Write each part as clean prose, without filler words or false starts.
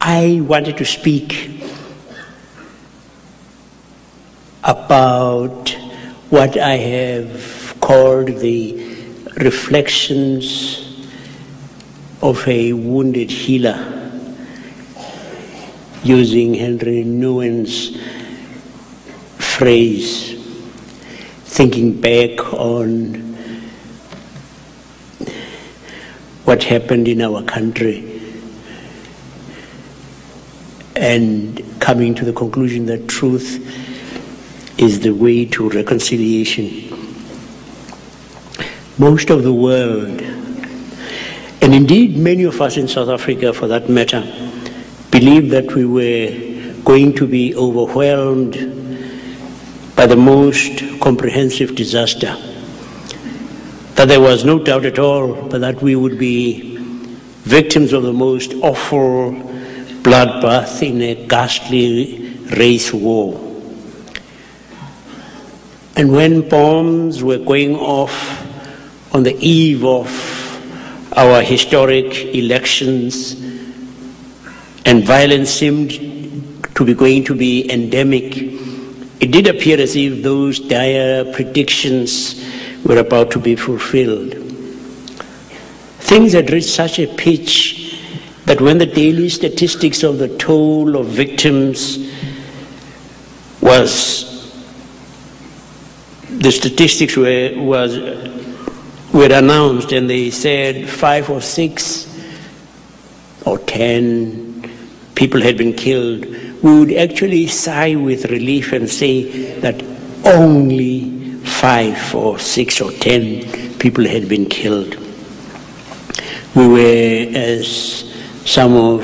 I wanted to speak about what I have called the reflections of a wounded healer, using Henry Nouwen's phrase, thinking back on what happened in our country and coming to the conclusion that truth is the way to reconciliation. Most of the world, and indeed many of us in South Africa for that matter, believed that we were going to be overwhelmed by the most comprehensive disaster, that there was no doubt at all but that we would be victims of the most awful bloodbath in a ghastly race war. And when bombs were going off on the eve of our historic elections and violence seemed to be going to be endemic, it did appear as if those dire predictions were about to be fulfilled. Things had reached such a pitch that when the daily statistics of the toll of victims were announced, and they said 5 or 6 or 10 people had been killed, we would actually sigh with relief and say that only 5 or 6 or 10 people had been killed. We were, as some of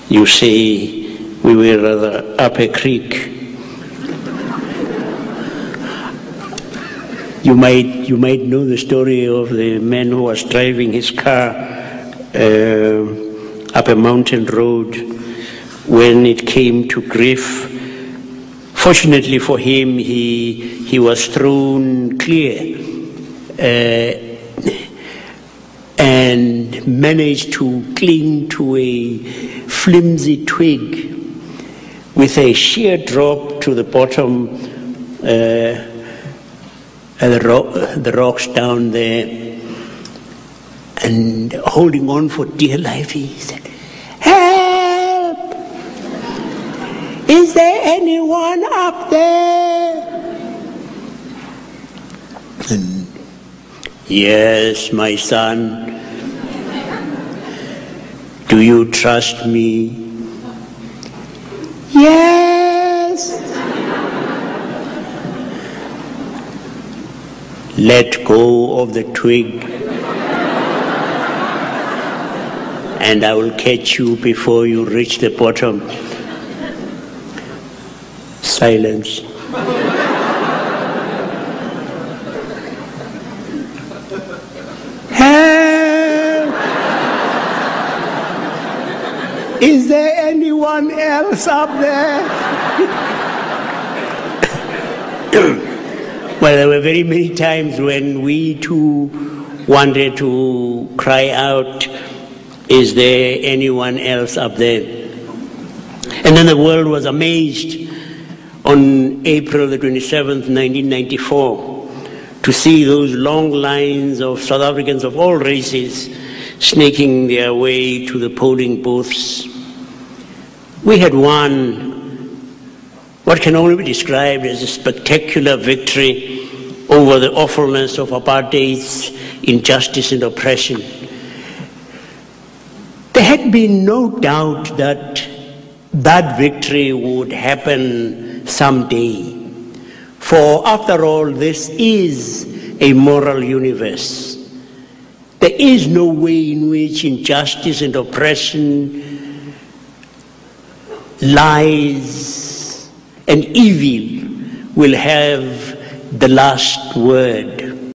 you say, we were rather up a creek. You might know the story of the man who was driving his car up a mountain road when it came to grief. Fortunately for him, he was thrown clear and managed to cling to a flimsy twig with a sheer drop to the bottom, the rocks down there, and holding on for dear life, he said, "Help! Is there anyone up there?" And, "Yes, my son. Do you trust me?" "Yes." "Let go of the twig, and I will catch you before you reach the bottom." Silence. "Help! Is there anyone else up there?" Well, there were very many times when we too wanted to cry out, "Is there anyone else up there?" And then the world was amazed on April the 27th, 1994, to see those long lines of South Africans of all races snaking their way to the polling booths. We had won what can only be described as a spectacular victory over the awfulness of apartheid's injustice and oppression. There had been no doubt that that victory would happen someday. For after all, this is a moral universe. There is no way in which injustice and oppression, lies and evil will have the last word.